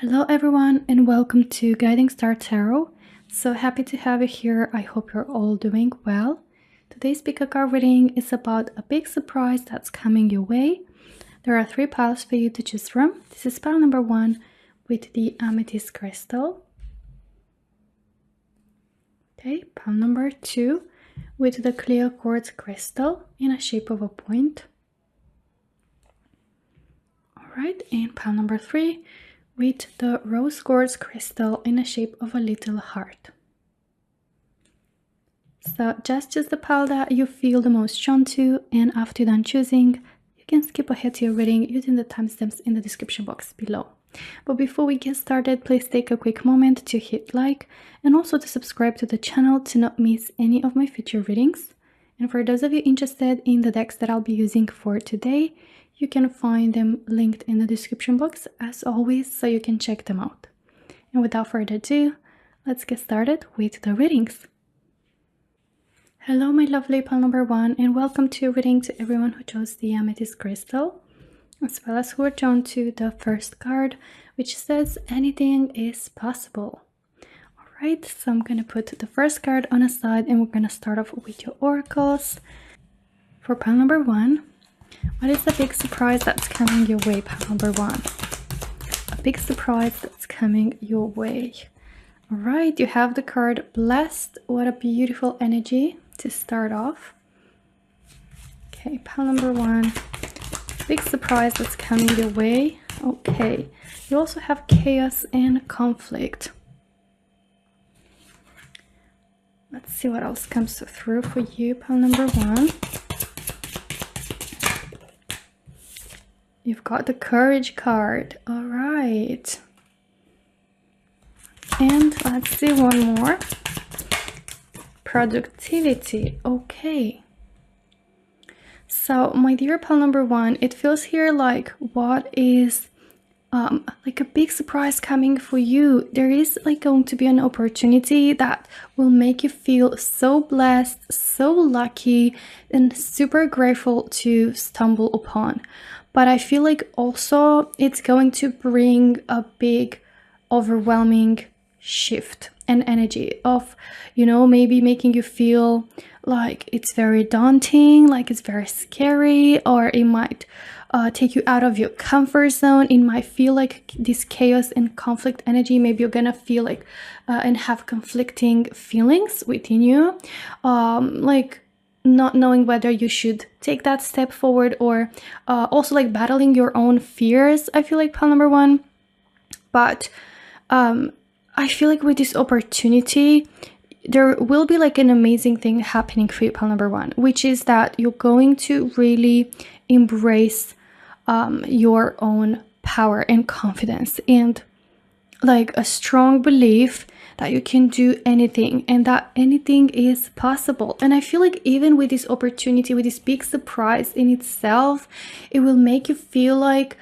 Hello everyone and welcome to Guiding Star Tarot. So happy to have you here. I hope you're all doing well. Today's PickACard reading is about a big surprise that's coming your way. There are 3 piles for you to choose from. This is pile number 1 with the amethyst crystal. Okay, pile number 2 with the clear quartz crystal in a shape of a point. Alright, and pile number 3 with the rose quartz crystal in the shape of a little heart. So just choose the pile that you feel the most drawn to, and after you're done choosing, you can skip ahead to your reading using the timestamps in the description box below. But before we get started, please take a quick moment to hit like and also to subscribe to the channel to not miss any of my future readings. And for those of you interested in the decks that I'll be using for today, you can find them linked in the description box as always, so you can check them out. And without further ado, let's get started with the readings. Hello my lovely pile number 1 and welcome to your reading to everyone who chose the amethyst crystal, as well as who are drawn to the first card, which says anything is possible. Alright, so I'm going to put the first card on a side and we're going to start off with your oracles. For pile number 1, what is the big surprise that's coming your way, pile number 1? A big surprise that's coming your way. Alright, you have the card Blessed. What a beautiful energy to start off. Okay, pile number 1. Big surprise that's coming your way. Okay, you also have chaos and conflict. Let's see what else comes through for you, pile number 1. You've got the Courage card. All right. And let's see one more. Productivity. Okay. So, my dear pile number 1, it feels here like what is like a big surprise coming for you. There is like going to be an opportunity that will make you feel so blessed, so lucky, and super grateful to stumble upon. But I feel like also it's going to bring a big overwhelming shift and energy of, you know, maybe making you feel like it's very daunting, like it's very scary, or it might take you out of your comfort zone. It might feel like this chaos and conflict energy. Maybe you're gonna feel like and have conflicting feelings within you, like not knowing whether you should take that step forward, or also like battling your own fears, I feel like, pile number 1. But I feel like with this opportunity, there will be like an amazing thing happening for you, pile number 1, which is that you're going to really embrace your own power and confidence, and like a strong belief that you can do anything and that anything is possible. And I feel like even with this opportunity, with this big surprise in itself, it will make you feel like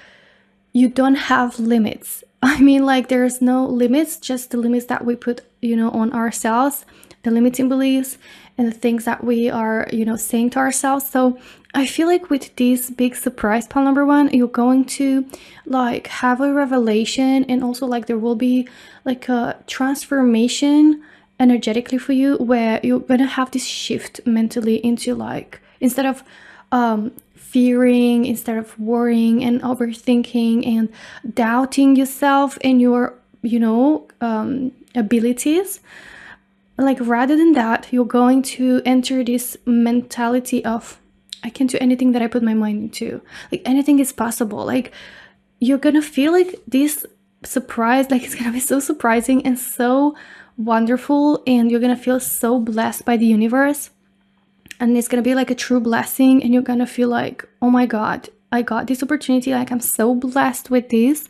you don't have limits. I mean, like there's no limits, just the limits that we put, you know, on ourselves, the limiting beliefs and the things that we are, you know, saying to ourselves. So I feel like with this big surprise, pile number 1, you're going to like have a revelation, and also like there will be like a transformation energetically for you, where you're gonna have this shift mentally into like, instead of fearing, instead of worrying and overthinking and doubting yourself and your, you know, abilities, like rather than that, you're going to enter this mentality of, I can do anything that I put my mind into. Like anything is possible. Like you're gonna feel like this surprise, like it's gonna be so surprising and so wonderful, and you're gonna feel so blessed by the universe, and it's gonna be like a true blessing, and you're gonna feel like, oh my god, I got this opportunity, like I'm so blessed with this.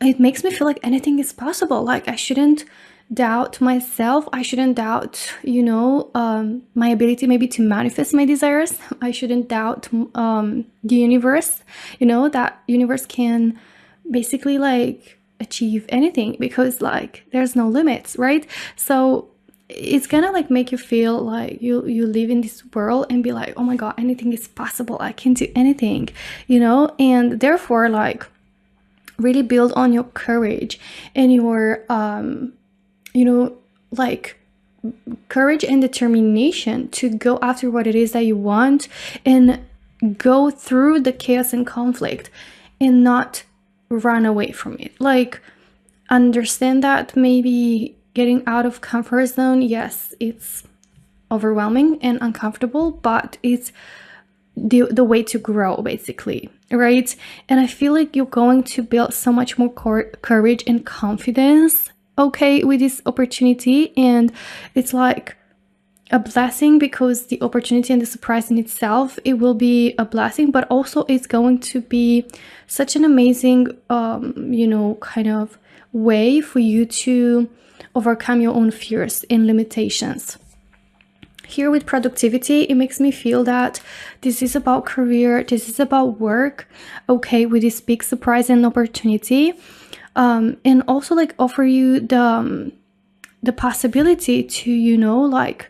It makes me feel like anything is possible. Like I shouldn't doubt myself. I shouldn't doubt, you know, my ability maybe to manifest my desires. I shouldn't doubt the universe, you know, that universe can basically like achieve anything, because like there's no limits, right? So it's gonna like make you feel like you live in this world and be like, oh my god, anything is possible, I can do anything, you know. And therefore, like really build on your courage and your like courage and determination to go after what it is that you want and go through the chaos and conflict and not run away from it. Like, understand that maybe getting out of comfort zone, yes, it's overwhelming and uncomfortable, but it's the way to grow, basically, right? And I feel like you're going to build so much more courage and confidence, okay, with this opportunity. And it's like a blessing, because the opportunity and the surprise in itself, it will be a blessing, but also it's going to be such an amazing kind of way for you to overcome your own fears and limitations. Here with productivity, it makes me feel that this is about career, this is about work, okay, with this big surprise and opportunity, and also like offer you the possibility to like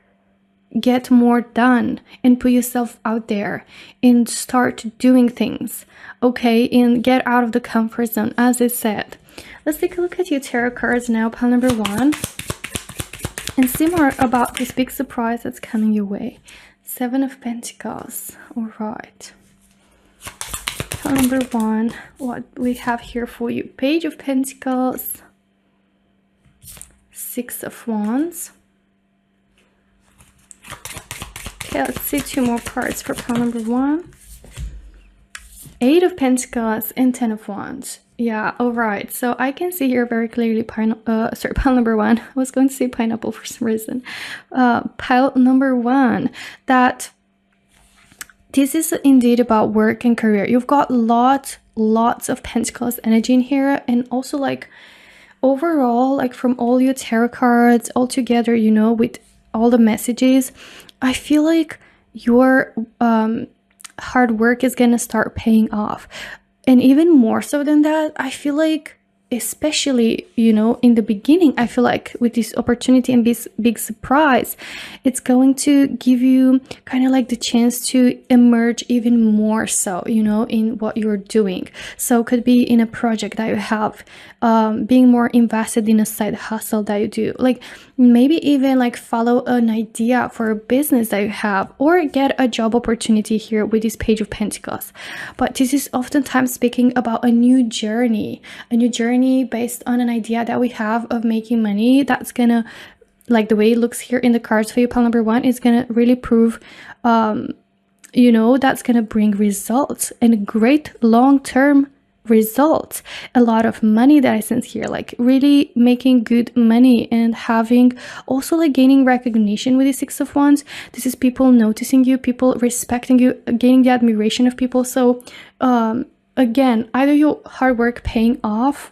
get more done and put yourself out there and start doing things, okay, and get out of the comfort zone, as I said. Let's take a look at your tarot cards now, pile number 1, and see more about this big surprise that's coming your way. 7 of Pentacles. All right. Pile number 1, what we have here for you. Page of Pentacles, 6 of Wands. Okay, let's see 2 more cards for pile number 1. 8 of Pentacles and 10 of Wands. Yeah, all right. So I can see here very clearly pile number 1. I was going to say pineapple for some reason. Pile number 1, that this is indeed about work and career. You've got lots of Pentacles energy in here, and also like overall, like from all your tarot cards all together, with all the messages, I feel like your hard work is gonna start paying off. And even more so than that, I feel like, especially, in the beginning, I feel like with this opportunity and this big surprise, it's going to give you kind of like the chance to emerge even more so, in what you're doing. So could be in a project that you have, being more invested in a side hustle that you do, like maybe even like follow an idea for a business that you have, or get a job opportunity here with this Page of Pentacles. But this is oftentimes speaking about a new journey based on an idea that we have of making money. That's gonna, like the way it looks here in the cards for you, pile number 1, is gonna really prove that's gonna bring results, and great long-term results. A lot of money that I sense here, like really making good money, and having also like gaining recognition with the 6 of Wands. This is people noticing you, people respecting you, gaining the admiration of people. So again, either your hard work paying off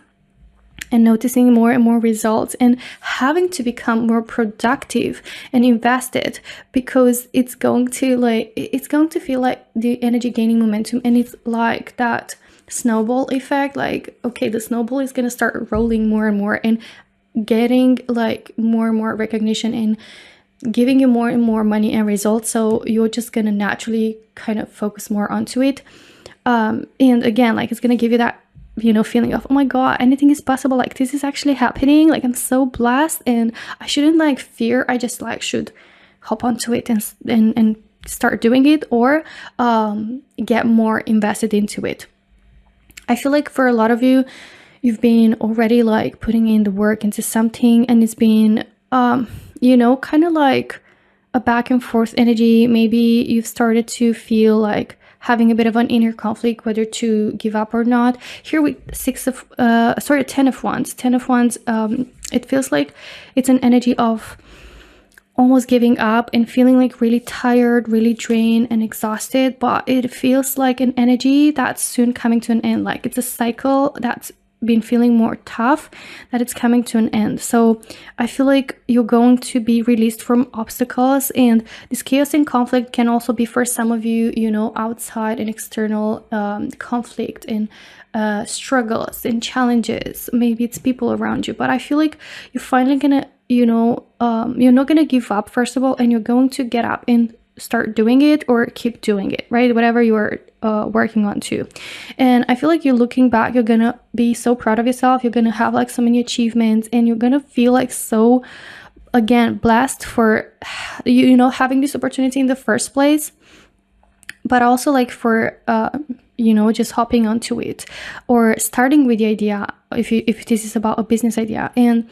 and noticing more and more results, and having to become more productive and invested, because it's going to feel like the energy gaining momentum, and it's like that snowball effect. Like, okay, the snowball is going to start rolling more and more, and getting like more and more recognition, and giving you more and more money and results. So you're just going to naturally kind of focus more onto it. And again, like it's going to give you that feeling of, oh my god, anything is possible, like this is actually happening, like I'm so blessed, and I shouldn't like fear, I just like should hop onto it and start doing it, or get more invested into it. I feel like for a lot of you, you've been already like putting in the work into something, and it's been kind of like a back and forth energy. Maybe you've started to feel like having a bit of an inner conflict whether to give up or not. Here with 10 of Wands. 10 of Wands, it feels like it's an energy of almost giving up and feeling like really tired, really drained and exhausted, but it feels like an energy that's soon coming to an end. Like it's a cycle that's been feeling more tough, that it's coming to an end. So I feel like you're going to be released from obstacles, and this chaos and conflict can also be for some of you, outside and external conflict and struggles and challenges. Maybe it's people around you, but I feel like you're finally gonna you're not gonna give up, first of all, and you're going to get up and start doing it or keep doing it, right? Whatever you're working on too. And I feel like you're looking back, you're gonna be so proud of yourself. You're gonna have like so many achievements, and you're gonna feel like so, again, blessed for you know, having this opportunity in the first place, but also like for you know, just hopping onto it or starting with the idea, if this is about a business idea. And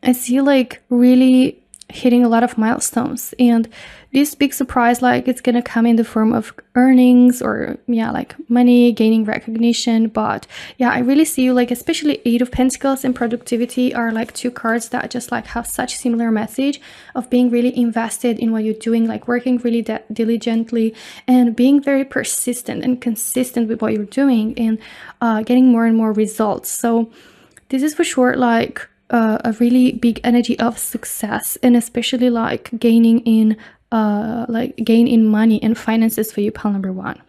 I see like really hitting a lot of milestones, and this big surprise, like it's gonna come in the form of earnings or yeah, like money, gaining recognition. But yeah, I really see you like, especially 8 of Pentacles and productivity are like 2 cards that just like have such similar message of being really invested in what you're doing, like working really diligently and being very persistent and consistent with what you're doing, and getting more and more results. So this is for sure like a really big energy of success, and especially like gaining in gain in money and finances for you, pile number 1.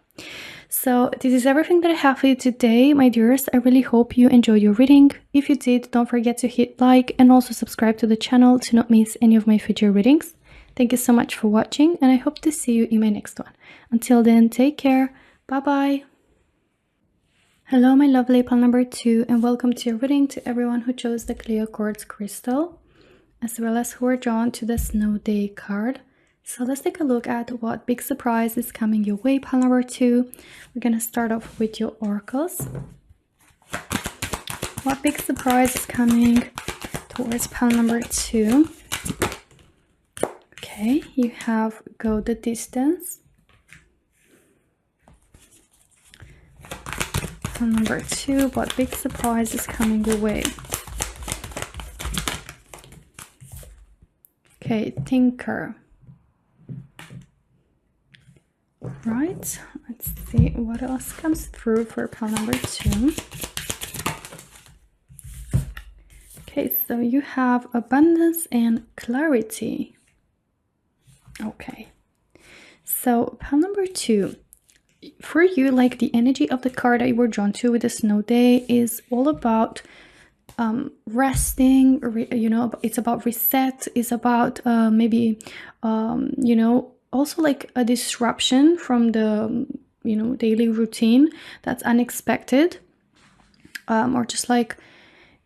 So this is everything that I have for you today, my dears. I really hope you enjoyed your reading. If you did, don't forget to hit like and also subscribe to the channel to not miss any of my future readings. Thank you so much for watching, and I hope to see you in my next one. Until then, take care. Bye bye. Hello, my lovely pile number 2, and welcome to your reading to everyone who chose the Cleo Quartz crystal, as well as who are drawn to the Snow Day card. So let's take a look at what big surprise is coming your way, pile number 2. We're going to start off with your oracles. What big surprise is coming towards pile number 2? Okay, you have Go the Distance. Pile number 2, what big surprise is coming your way? Okay, Thinker. Right, let's see what else comes through for pile number 2. Okay, so you have Abundance and Clarity. Okay, so pile number 2, for you, like the energy of the card that you were drawn to with the Snow Day is all about resting, you know, it's about reset, it's about maybe you know, also like a disruption from the, you know, daily routine that's unexpected, or just like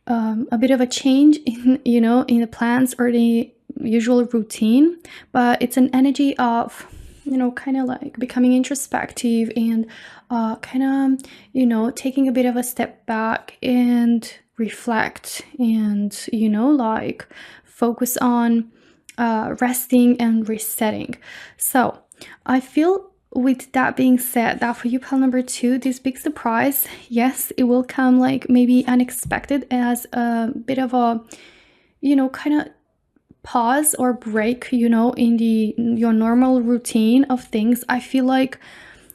a bit of a change in, you know, in the plans or the usual routine. But it's an energy of, you know, kind of like becoming introspective and kind of, you know, taking a bit of a step back and reflect and, you know, like focus on resting and resetting. So I feel, with that being said, that for you, pile number 2, this big surprise, yes, it will come like maybe unexpected as a bit of a, you know, kind of pause or break, you know, in your normal routine of things. I feel like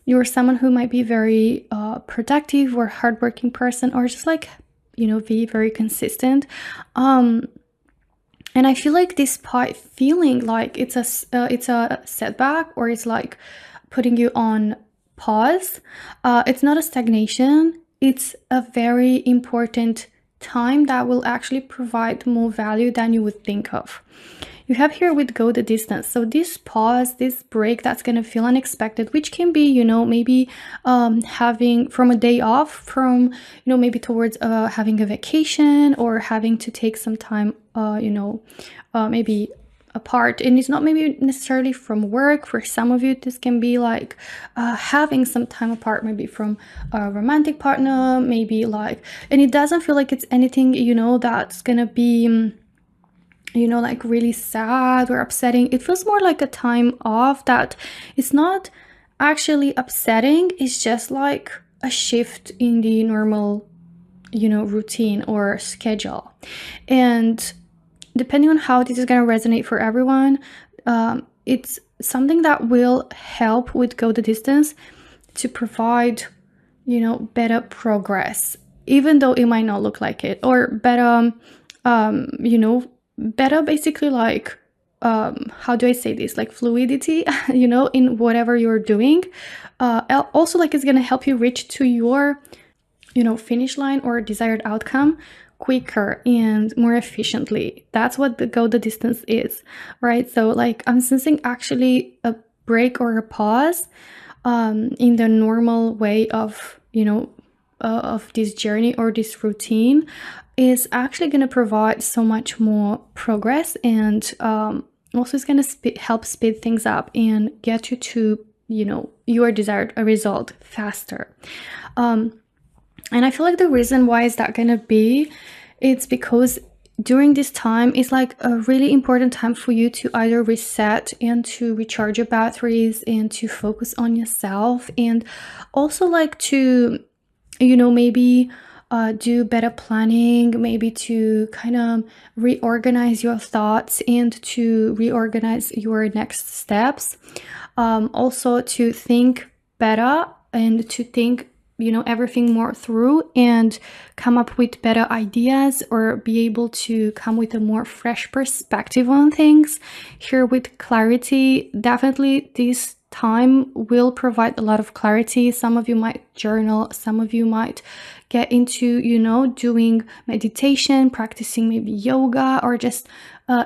you're someone who might be very productive or hardworking person, or just like, you know, be very consistent. And I feel like despite feeling like it's a setback, or it's like putting you on pause, it's not a stagnation. It's a very important time that will actually provide more value than you would think of. You have here with Go the Distance. So this pause, this break that's going to feel unexpected, which can be, you know, maybe having from a day off, from, you know, maybe towards having a vacation, or having to take some time, you know, maybe apart. And it's not maybe necessarily from work. For some of you, this can be like having some time apart, maybe from a romantic partner, maybe like, and it doesn't feel like it's anything, you know, that's gonna be, you know, like really sad or upsetting. It feels more like a time off that it's not actually upsetting. It's just like a shift in the normal, you know, routine or schedule. And depending on how this is going to resonate for everyone, it's something that will help with Go the Distance to provide, you know, better progress, even though it might not look like it, or better, you know, better basically like, how do I say this, like fluidity, you know, in whatever you're doing. Also, like, it's going to help you reach to your, you know, finish line or desired outcome quicker and more efficiently. That's what the Go the Distance is, right? So like, I'm sensing actually a break or a pause in the normal way of, of this journey or this routine is actually going to provide so much more progress, and also it's going to help speed things up and get you to, your desired result faster. And I feel like the reason why is that going to be, it's because during this time is like a really important time for you to either reset and to recharge your batteries and to focus on yourself, and also like to, maybe do better planning, maybe to kind of reorganize your thoughts and to reorganize your next steps. Also to think better and to think, everything more through and come up with better ideas, or be able to come with a more fresh perspective on things. Here with clarity, definitely this time will provide a lot of clarity. Some of you might journal, some of you might get into, doing meditation, practicing maybe yoga, or just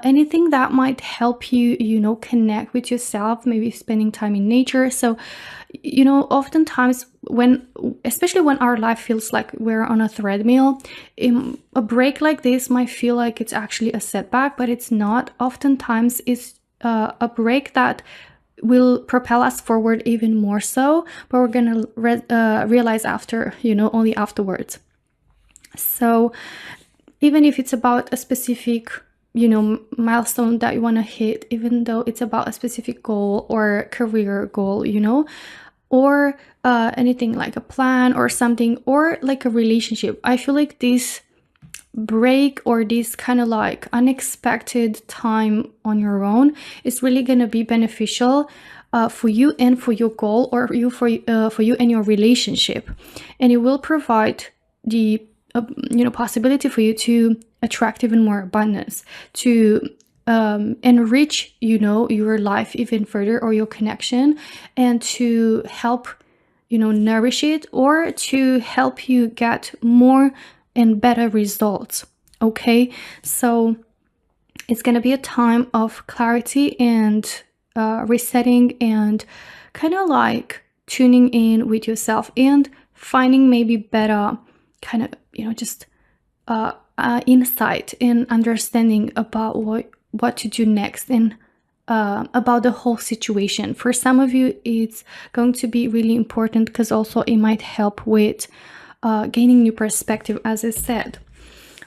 anything that might help you, connect with yourself, maybe spending time in nature. So, oftentimes especially when our life feels like we're on a treadmill, a break like this might feel like it's actually a setback, but it's not. Oftentimes it's a break that will propel us forward even more so, but we're gonna realize after, only afterwards. So even if it's about a specific, milestone that you want to hit, even though it's about a specific goal or career goal, or anything like a plan or something, or like a relationship, I feel like this break or this kind of like unexpected time on your own is really going to be beneficial for you and for your goal, or for you and your relationship, and it will provide the possibility for you to attract even more abundance, to enrich your life even further, or your connection, and to help nourish it, or to help you get more and better results. Okay, so it's going to be a time of clarity and resetting, and kind of like tuning in with yourself and finding maybe better kind of just insight and understanding about what to do next, and about the whole situation. For some of you, it's going to be really important because also it might help with gaining new perspective, as I said,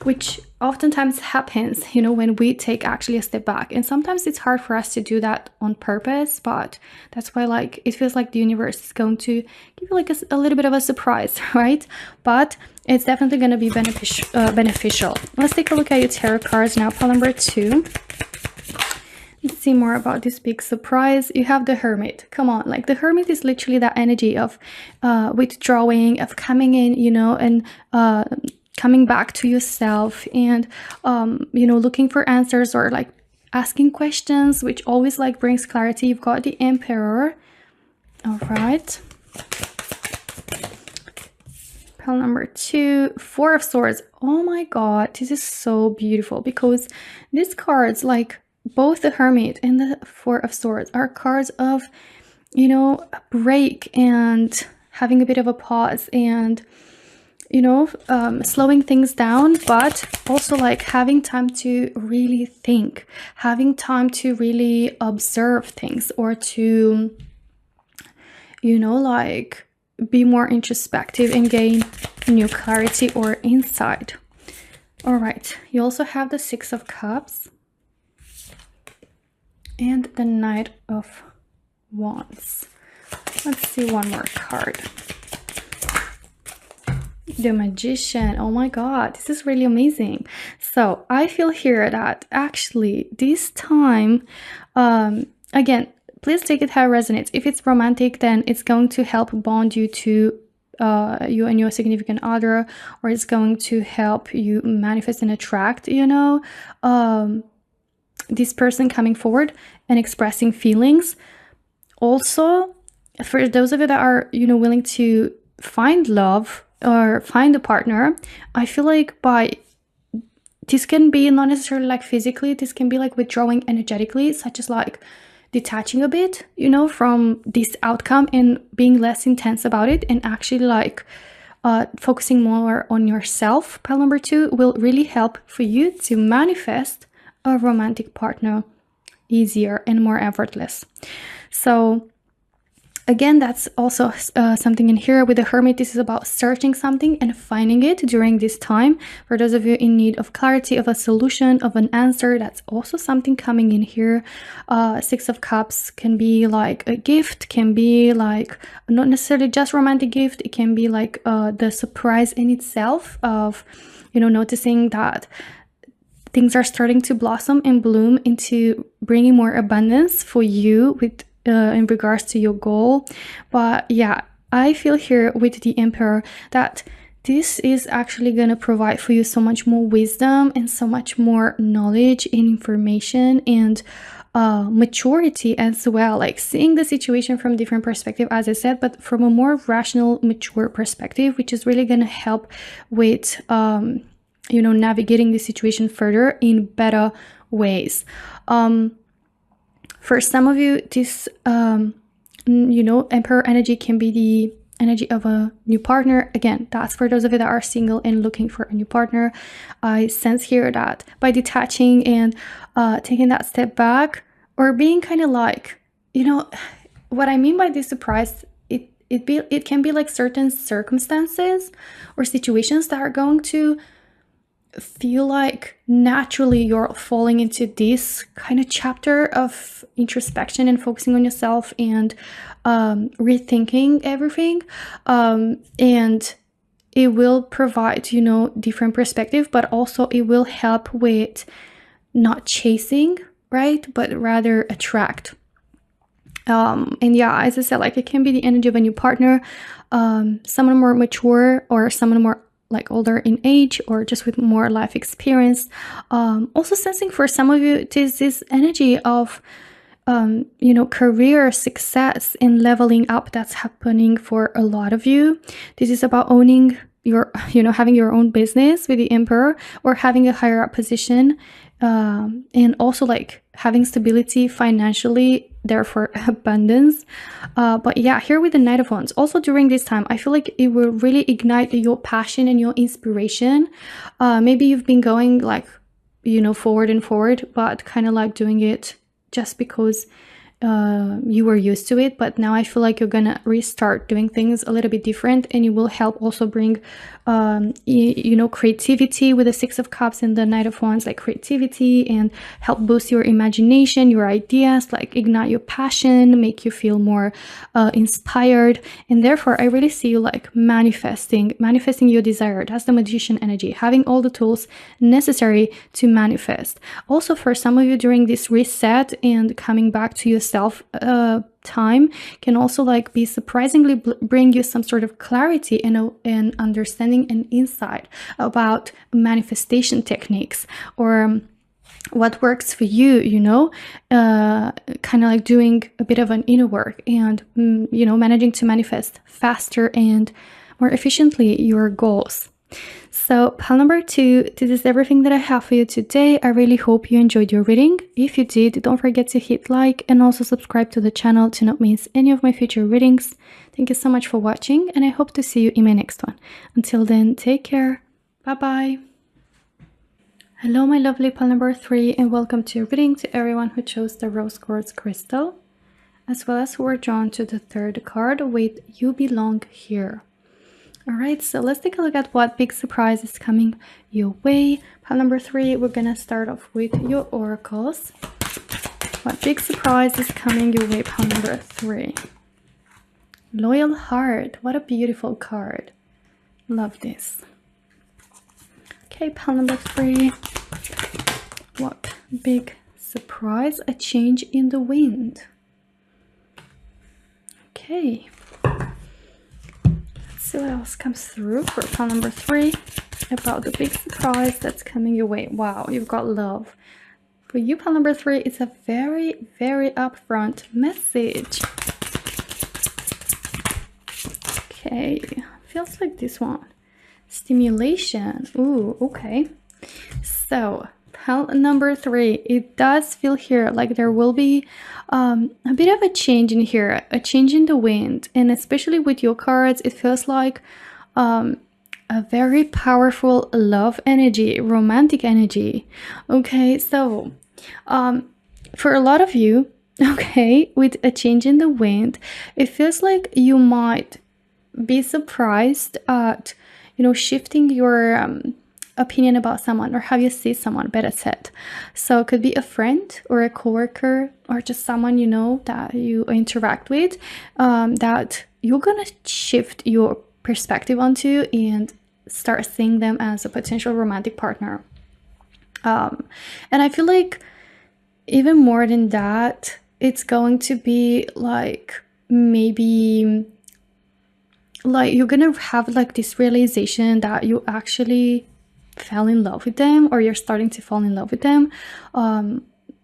which oftentimes happens, when we take actually a step back. And sometimes it's hard for us to do that on purpose, but that's why like it feels like the universe is going to give you like a little bit of a surprise, right? But it's definitely going to be beneficial. Let's take a look at your tarot cards now. Pile number 2. Let's see more about this big surprise. You have the Hermit. Come on, like the Hermit is literally that energy of withdrawing, of coming in, and coming back to yourself, and looking for answers, or like asking questions, which always like brings clarity. You've got the Emperor. All right. Pile number 2, 4 of Swords. Oh my god, this is so beautiful, because these cards, like both the Hermit and the 4 of Swords, are cards of a break and having a bit of a pause, and slowing things down, but also like having time to really think, having time to really observe things, or to like be more introspective and gain new clarity or insight. All right, you also have the 6 of Cups and the Knight of Wands. Let's see one more card. The Magician. Oh my god, this is really amazing. So I feel here that actually this time, again, please take it how it resonates. If it's romantic, then it's going to help bond you to you and your significant other, or it's going to help you manifest and attract this person coming forward and expressing feelings. Also, for those of you that are willing to find love or find a partner, I feel like this can be not necessarily like physically, this can be like withdrawing energetically, such as like detaching a bit, you know, from this outcome and being less intense about it, and actually like focusing more on yourself, pile number 2, will really help for you to manifest a romantic partner easier and more effortless. So again, that's also something in here with the Hermit. This is about searching something and finding it during this time. For those of you in need of clarity, of a solution, of an answer, that's also something coming in here. Six of Cups can be like a gift, can be like not necessarily just romantic gift. It can be like the surprise in itself of, you know, noticing that things are starting to blossom and bloom into bringing more abundance for you with in regards to your goal. But yeah, I feel here with the Emperor that this is actually going to provide for you so much more wisdom and so much more knowledge and information and maturity as well, like seeing the situation from different perspective, as I said, but from a more rational, mature perspective, which is really going to help with you know, navigating the situation further in better ways. For some of you, this, you know, Emperor energy can be the energy of a new partner. Again, that's for those of you that are single and looking for a new partner. I sense here that by detaching and taking that step back, or being kind of like, you know, what I mean by this surprise, it can be like certain circumstances or situations that are going to feel like naturally you're falling into this kind of chapter of introspection and focusing on yourself and rethinking everything, and it will provide, you know, different perspective, but also it will help with not chasing, right, but rather attract. And yeah, as I said, like it can be the energy of a new partner, someone more mature or someone more like older in age or just with more life experience. Also sensing for some of you, it is this energy of, you know, career success and leveling up that's happening for a lot of you. This is about owning your, you know, having your own business with the Emperor, or having a higher up position, and also like having stability financially, therefore abundance. But yeah, here with the Knight of Wands, also during this time, I feel like it will really ignite your passion and your inspiration. Maybe you've been going like, you know, forward and forward, but kind of like doing it just because you were used to it. But now I feel like you're gonna restart doing things a little bit different, and it will help also bring you know, creativity with the Six of Cups and the Knight of Wands, like creativity, and help boost your imagination, your ideas, like ignite your passion, make you feel more inspired. And therefore I really see you like manifesting your desire. That's the Magician energy, having all the tools necessary to manifest. Also for some of you during this reset and coming back to yourself time can also like be surprisingly bring you some sort of clarity and understanding and insight about manifestation techniques, or what works for you, you know, kind of like doing a bit of an inner work and you know, managing to manifest faster and more efficiently your goals. So pile number 2, this is everything that I have for you today. I really hope you enjoyed your reading. If you did, don't forget to hit like and also subscribe to the channel to not miss any of my future readings. Thank you so much for watching, and I hope to see you in my next one. Until then, take care. Bye bye. Hello my lovely pile number 3, and welcome to your reading to everyone who chose the rose quartz crystal, as well as who were drawn to the 3rd card with You Belong Here. Alright, so let's take a look at what big surprise is coming your way. Pile number 3, we're gonna start off with your oracles. What big surprise is coming your way, pile number 3? Loyal Heart, what a beautiful card. Love this. Okay, pile number 3. What big surprise? A change in the wind. Okay. See what else comes through for pile number 3 about the big surprise that's coming your way. Wow, you've got love. For you, pile number 3, it's a very, very upfront message. Okay, feels like this one. Stimulation. Ooh, okay. So, pile number 3, it does feel here like there will be a bit of a change in here, a change in the wind. And especially with your cards, it feels like a very powerful love energy, romantic energy. Okay, so for a lot of you, okay, with a change in the wind, it feels like you might be surprised at, shifting your opinion about someone, or how you see someone, better said. So it could be a friend or a coworker or just someone that you interact with, that you're gonna shift your perspective onto and start seeing them as a potential romantic partner. And I feel like even more than that, it's going to be like, maybe like you're gonna have like this realization that you actually fell in love with them, or you're starting to fall in love with them.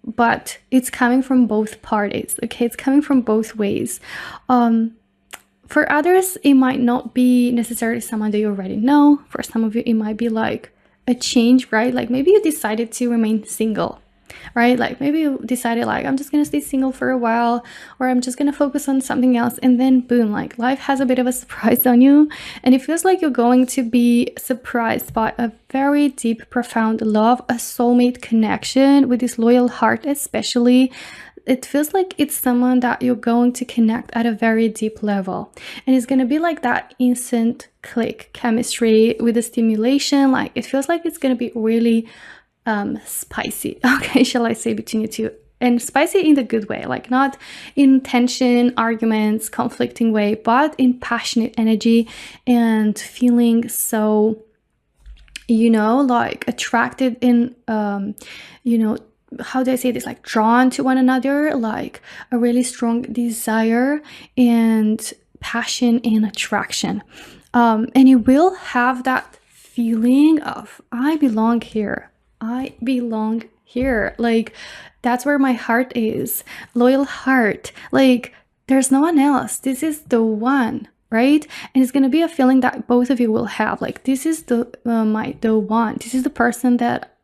But it's coming from both parties. Okay, it's coming from both ways. For others, it might not be necessarily someone that you already know. For some of you, it might be like a change, right? Like maybe you decided to remain single, right? Like maybe you decided like, I'm just gonna stay single for a while, or I'm just gonna focus on something else, and then boom, like life has a bit of a surprise on you, and it feels like you're going to be surprised by a very deep, profound love, a soulmate connection with this loyal heart. Especially, it feels like it's someone that you're going to connect at a very deep level, and it's gonna be like that instant click chemistry with the stimulation. Like it feels like it's gonna be really spicy, okay, shall I say, between you two. And spicy in the good way, like not in tension, arguments, conflicting way, but in passionate energy and feeling so, like attracted in, how do I say this, like drawn to one another, like a really strong desire and passion and attraction. And you will have that feeling of, I belong here. I belong here. Like that's where my heart is. Loyal heart. Like there's no one else. This is the one, right? And it's gonna be a feeling that both of you will have. Like this is the one. This is the person that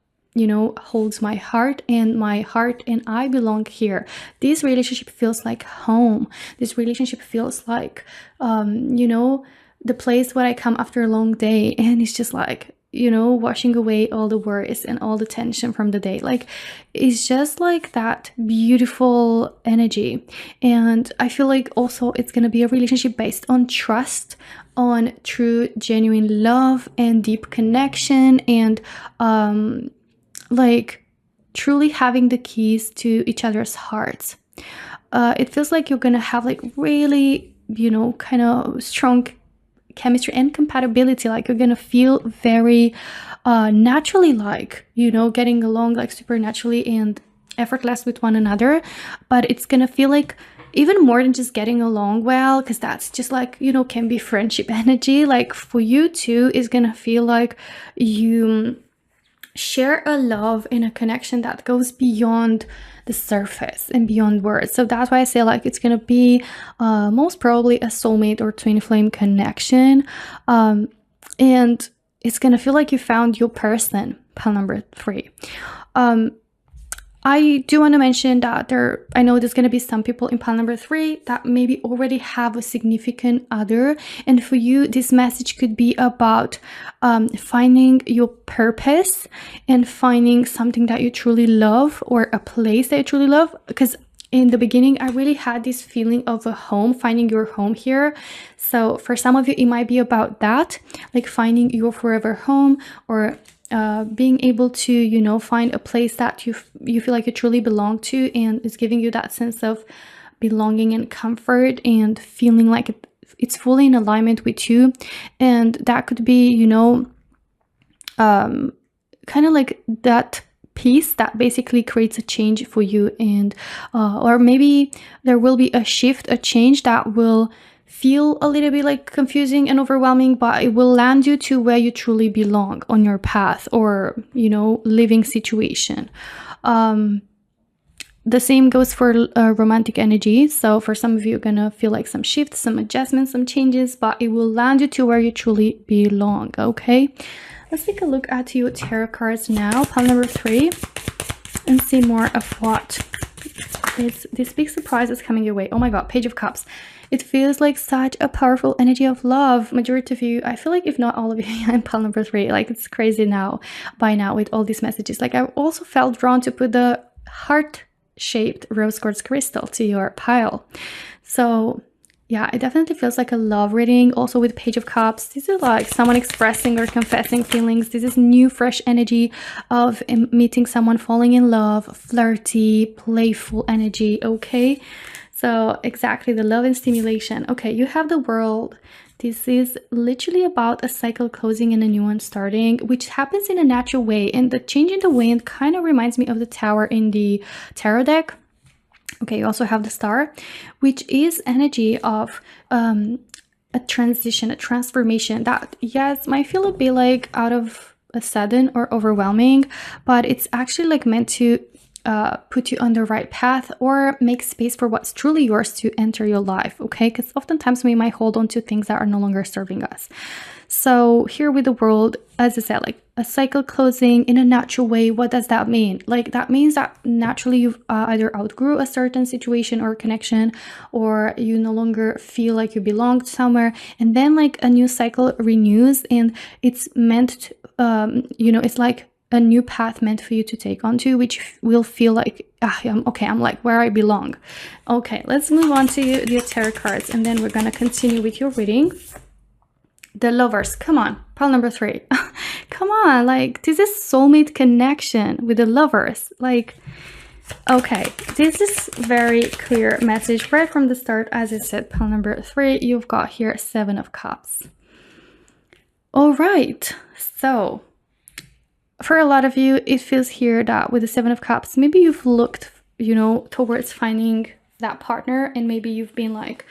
holds my heart, and I belong here. This relationship feels like home. This relationship feels like the place where I come after a long day, and it's just like washing away all the worries and all the tension from the day. Like it's just like that beautiful energy. And I feel like also it's going to be a relationship based on trust, on true genuine love and deep connection, and like truly having the keys to each other's hearts. It feels like you're going to have like really kind of strong chemistry and compatibility. Like you're gonna feel very naturally, like getting along like super naturally and effortless with one another. But it's gonna feel like even more than just getting along well, because that's just like can be friendship energy. Like for you two, is gonna feel like you share a love and a connection that goes beyond the surface and beyond words. So that's why I say like it's gonna be most probably a soulmate or twin flame connection, and it's gonna feel like you found your person. Pile number 3. I do want to mention that I know there's going to be some people in pile number 3 that maybe already have a significant other. And for you, this message could be about finding your purpose and finding something that you truly love, or a place that you truly love. Because in the beginning, I really had this feeling of a home, finding your home here. So for some of you, it might be about that, like finding your forever home, or being able to find a place that you feel like you truly belong to, and it's giving you that sense of belonging and comfort, and feeling like it's fully in alignment with you. And that could be kind of like that piece that basically creates a change for you. And or maybe there will be a shift, a change that will feel a little bit like confusing and overwhelming, but it will land you to where you truly belong on your path, or living situation. The same goes for romantic energy. So for some of you, you're gonna feel like some shifts, some adjustments, some changes, but it will land you to where you truly belong. Okay, let's take a look at your tarot cards now, pile number 3, and see more of what is this big surprise is coming your way. Oh my god, Page of Cups. It feels like such a powerful energy of love. Majority of you, I feel like if not all of you, I'm pile number 3. Like, it's crazy now, by now, with all these messages. Like, I also felt drawn to put the heart-shaped rose quartz crystal to your pile. So yeah, it definitely feels like a love reading. Also with Page of Cups, this is like someone expressing or confessing feelings. This is new, fresh energy of meeting someone, falling in love, flirty, playful energy, okay? So exactly, the love and stimulation. Okay, you have the World. This is literally about a cycle closing and a new one starting, which happens in a natural way. And the change in the wind kind of reminds me of the Tower in the tarot deck. Okay, you also have the Star, which is energy of a transition, a transformation that, yes, might feel a bit like out of a sudden or overwhelming, but it's actually like meant to put you on the right path or make space for what's truly yours to enter your life, okay? Because oftentimes we might hold on to things that are no longer serving us. So here with the World, as I said, like a cycle closing in a natural way. What does that mean? Like, that means that naturally you've either outgrew a certain situation or connection, or you no longer feel like you belong somewhere, and then like a new cycle renews, and it's meant to, you know, it's like a new path meant for you to take onto, which will feel like, I'm like where I belong. Okay, let's move on to your tarot cards, and then we're gonna continue with your reading. The Lovers, come on, pile number 3. Come on, like, this is soulmate connection with the Lovers. Like, okay, this is very clear message right from the start. As I said, pile number 3, you've got here 7 of Cups. All right, so for a lot of you, it feels here that with the 7 of Cups, maybe you've looked, you know, towards finding that partner, and maybe you've been like,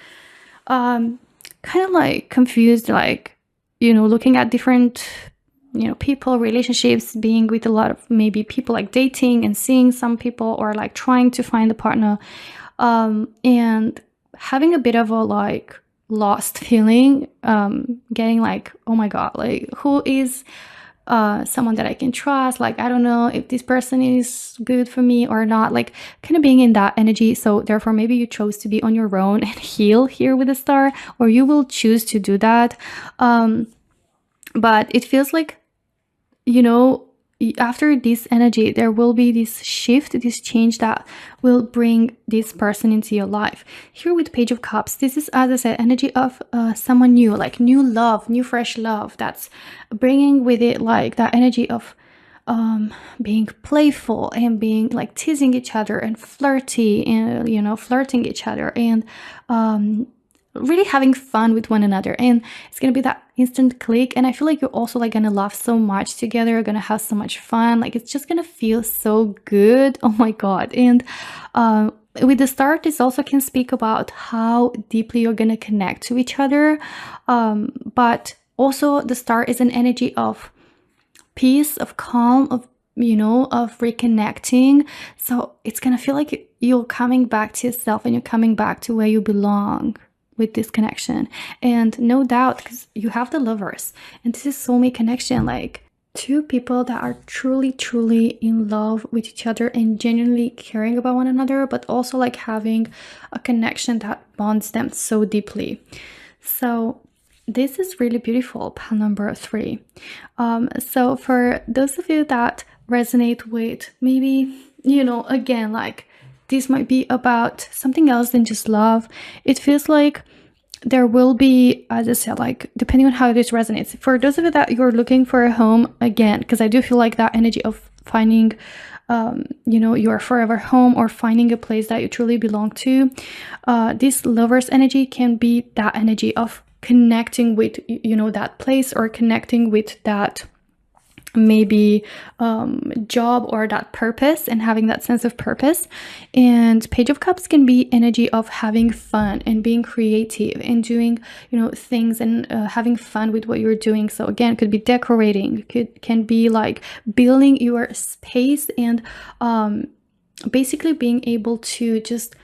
kind of like confused, like, you know, looking at different, you know, people, relationships, being with a lot of maybe people, like dating and seeing some people, or like trying to find a partner, and having a bit of a like lost feeling, getting like, oh my god, like, who is someone that I can trust? Like, I don't know if this person is good for me or not, like kind of being in that energy. So therefore, maybe you chose to be on your own and heal here with the Star, or you will choose to do that. But it feels like, you know, after this energy, there will be this shift, this change that will bring this person into your life. Here with Page of Cups, this is, as I said, energy of someone new, like new love, new fresh love, that's bringing with it like that energy of being playful and being like teasing each other and flirty, and, you know, flirting each other, and really having fun with one another. And it's gonna be that instant click, and I feel like you're also like gonna laugh so much together, you're gonna have so much fun, like it's just gonna feel so good. Oh my god. And with the Star, this also can speak about how deeply you're gonna connect to each other, but also the Star is an energy of peace, of calm, of, you know, of reconnecting. So it's gonna feel like you're coming back to yourself, and you're coming back to where you belong with this connection. And no doubt, because you have the Lovers, and this is soulmate connection, like two people that are truly in love with each other and genuinely caring about one another, but also like having a connection that bonds them so deeply. So this is really beautiful, pile number 3. So for those of you that resonate with, maybe, you know, again, like this might be about something else than just love. It feels like there will be, as I said, like depending on how this resonates. For those of you that you're looking for a home, again, because I do feel like that energy of finding, you know, your forever home, or finding a place that you truly belong to. This Lovers energy can be that energy of connecting with, you know, that place, or connecting with that maybe job, or that purpose, and having that sense of purpose. And Page of Cups can be energy of having fun and being creative and doing, you know, things, and having fun with what you're doing. So again, it could be decorating, can be like building your space, and basically being able to just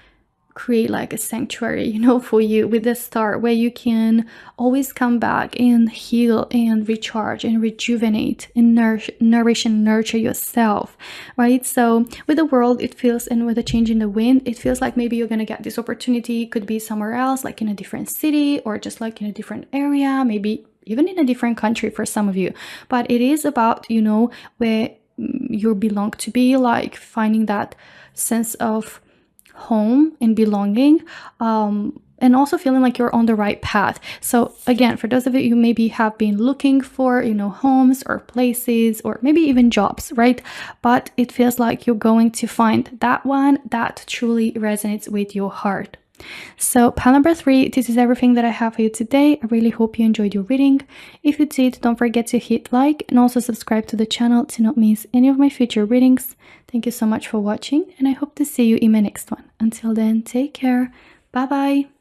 create like a sanctuary, you know, for you with the star, where you can always come back and heal and recharge and rejuvenate and nourish and nurture yourself, right? So with the World, it feels, and with the change in the wind, it feels like maybe you're gonna get this opportunity. It could be somewhere else, like in a different city, or just like in a different area, maybe even in a different country for some of you. But it is about, you know, where you belong to be, like finding that sense of home and belonging, and also feeling like you're on the right path. So again, for those of you who maybe have been looking for, you know, homes or places or maybe even jobs, right? But it feels like you're going to find that one that truly resonates with your heart. So pile number 3, this is everything that I have for you today. I really hope you enjoyed your reading. If you did, don't forget to hit like and also subscribe to the channel to not miss any of my future readings. Thank you so much for watching, and I hope to see you in my next one. Until then, take care. Bye bye.